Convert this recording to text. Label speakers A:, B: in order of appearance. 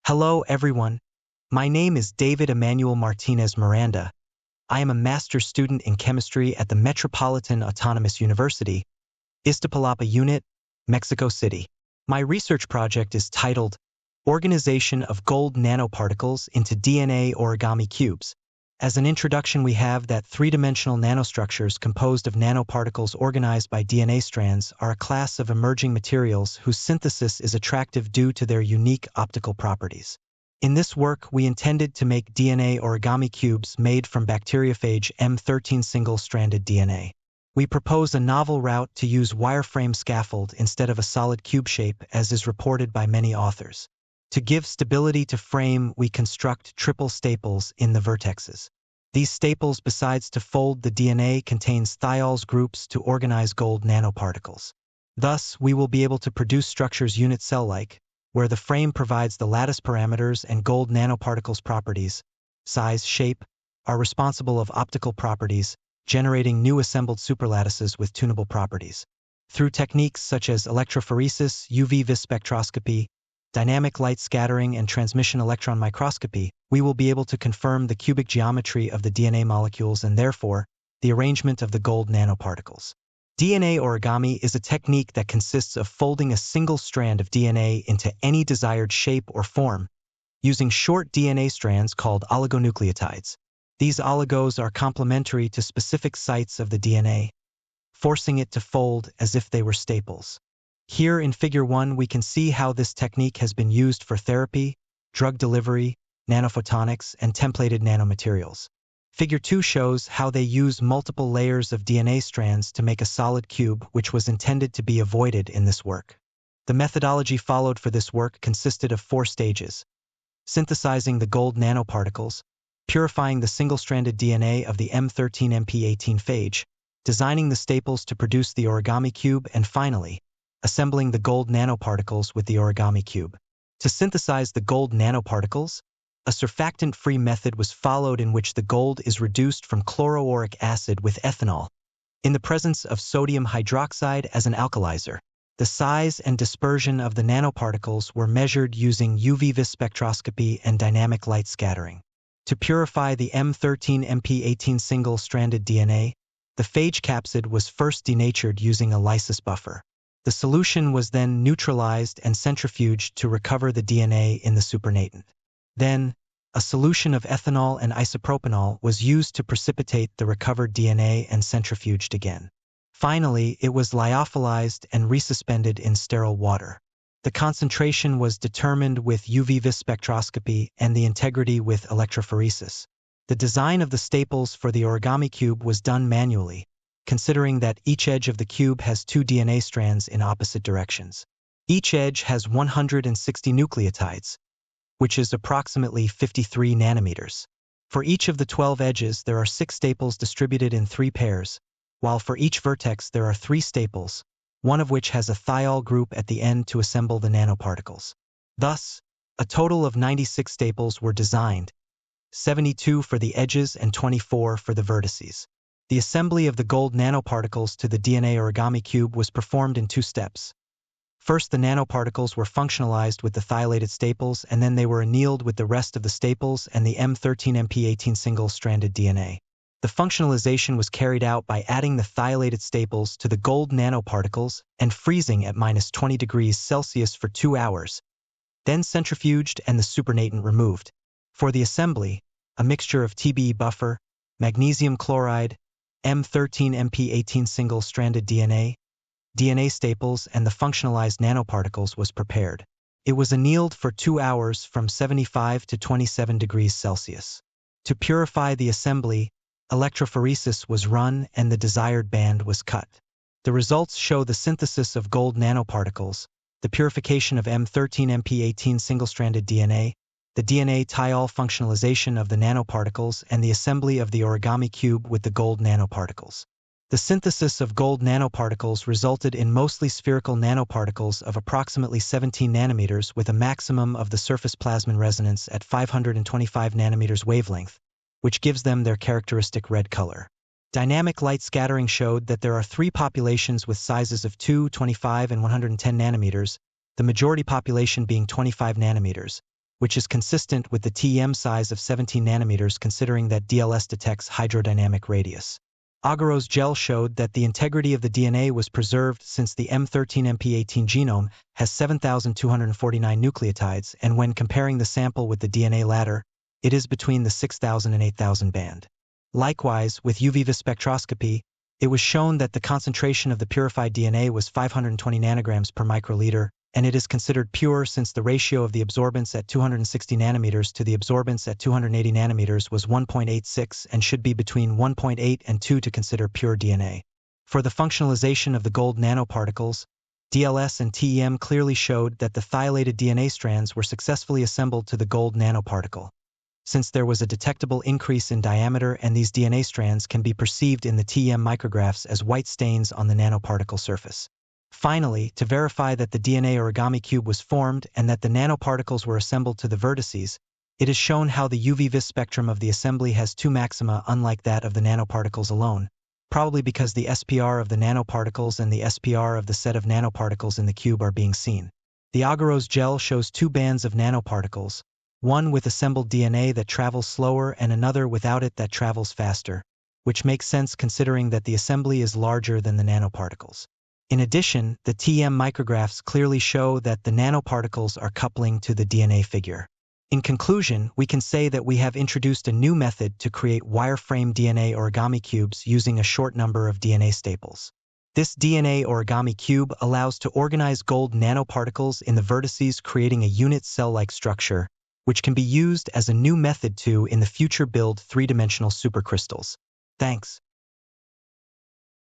A: Hello, everyone. My name is David Emmanuel Martinez Miranda. I am a master's student in chemistry at the Metropolitan Autonomous University, Iztapalapa Unit, Mexico City. My research project is titled Organization of Gold Nanoparticles into DNA Origami Cubes. As an introduction, we have that three-dimensional nanostructures composed of nanoparticles organized by DNA strands are a class of emerging materials whose synthesis is attractive due to their unique optical properties. In this work, we intended to make DNA origami cubes made from bacteriophage M13 single-stranded DNA. We propose a novel route to use wireframe scaffold instead of a solid cube shape, as is reported by many authors. To give stability to frame, we construct triple staples in the vertexes. These staples, besides to fold the DNA, contains thiols groups to organize gold nanoparticles. Thus, we will be able to produce structures unit cell-like, where the frame provides the lattice parameters and gold nanoparticles properties, size, shape, are responsible of optical properties, generating new assembled superlattices with tunable properties. Through techniques such as electrophoresis, UV-vis spectroscopy, dynamic light scattering, and transmission electron microscopy, we will be able to confirm the cubic geometry of the DNA molecules and therefore, the arrangement of the gold nanoparticles. DNA origami is a technique that consists of folding a single strand of DNA into any desired shape or form, using short DNA strands called oligonucleotides. These oligos are complementary to specific sites of the DNA, forcing it to fold as if they were staples. Here in Figure 1, we can see how this technique has been used for therapy, drug delivery, nanophotonics, and templated nanomaterials. Figure 2 shows how they use multiple layers of DNA strands to make a solid cube, which was intended to be avoided in this work. The methodology followed for this work consisted of 4 stages: synthesizing the gold nanoparticles, purifying the single-stranded DNA of the M13MP18 phage, designing the staples to produce the origami cube, and finally, assembling the gold nanoparticles with the origami cube. To synthesize the gold nanoparticles, a surfactant-free method was followed in which the gold is reduced from chloroauric acid with ethanol, in the presence of sodium hydroxide as an alkalizer. The size and dispersion of the nanoparticles were measured using UV-vis spectroscopy and dynamic light scattering. To purify the M13MP18 single-stranded DNA, the phage capsid was first denatured using a lysis buffer. The solution was then neutralized and centrifuged to recover the DNA in the supernatant. Then, a solution of ethanol and isopropanol was used to precipitate the recovered DNA and centrifuged again. Finally, it was lyophilized and resuspended in sterile water. The concentration was determined with UV-vis spectroscopy and the integrity with electrophoresis. The design of the staples for the origami cube was done manually, considering that each edge of the cube has 2 DNA strands in opposite directions. Each edge has 160 nucleotides, which is approximately 53 nanometers. For each of the 12 edges, there are 6 staples distributed in 3 pairs, while for each vertex there are 3 staples, one of which has a thiol group at the end to assemble the nanoparticles. Thus, a total of 96 staples were designed, 72 for the edges and 24 for the vertices. The assembly of the gold nanoparticles to the DNA origami cube was performed in 2 steps. First, the nanoparticles were functionalized with the thiolated staples, and then they were annealed with the rest of the staples and the M13MP18 single-stranded DNA. The functionalization was carried out by adding the thiolated staples to the gold nanoparticles and freezing at -20 degrees Celsius for 2 hours, then centrifuged and the supernatant removed. For the assembly, a mixture of TBE buffer, magnesium chloride, M13MP18 single-stranded DNA, DNA staples, and the functionalized nanoparticles was prepared. It was annealed for 2 hours from 75 to 27 degrees Celsius. To purify the assembly, electrophoresis was run and the desired band was cut. The results show the synthesis of gold nanoparticles, the purification of M13MP18 single-stranded DNA, the DNA thiol functionalization of the nanoparticles, and the assembly of the origami cube with the gold nanoparticles. The synthesis of gold nanoparticles resulted in mostly spherical nanoparticles of approximately 17 nanometers with a maximum of the surface plasmon resonance at 525 nanometers wavelength, which gives them their characteristic red color. Dynamic light scattering showed that there are 3 populations with sizes of 2, 25, and 110 nanometers, the majority population being 25 nanometers. which is consistent with the TEM size of 17 nanometers considering that DLS detects hydrodynamic radius. Agarose gel showed that the integrity of the DNA was preserved since the M13MP18 genome has 7,249 nucleotides, and when comparing the sample with the DNA ladder, it is between the 6,000 and 8,000 band. Likewise, with UV vis spectroscopy, it was shown that the concentration of the purified DNA was 520 nanograms per microliter, and it is considered pure since the ratio of the absorbance at 260 nanometers to the absorbance at 280 nanometers was 1.86 and should be between 1.8 and 2 to consider pure DNA. For the functionalization of the gold nanoparticles, DLS and TEM clearly showed that the thiolated DNA strands were successfully assembled to the gold nanoparticle. Since there was a detectable increase in diameter and these DNA strands can be perceived in the TEM micrographs as white stains on the nanoparticle surface. Finally, to verify that the DNA origami cube was formed and that the nanoparticles were assembled to the vertices, it is shown how the UV vis spectrum of the assembly has two maxima unlike that of the nanoparticles alone, probably because the SPR of the nanoparticles and the SPR of the set of nanoparticles in the cube are being seen. The agarose gel shows two bands of nanoparticles, one with assembled DNA that travels slower and another without it that travels faster, which makes sense considering that the assembly is larger than the nanoparticles. In addition, the TEM micrographs clearly show that the nanoparticles are coupling to the DNA figure. In conclusion, we can say that we have introduced a new method to create wireframe DNA origami cubes using a short number of DNA staples. This DNA origami cube allows to organize gold nanoparticles in the vertices, creating a unit cell-like structure, which can be used as a new method to, in the future, build three-dimensional supercrystals. Thanks.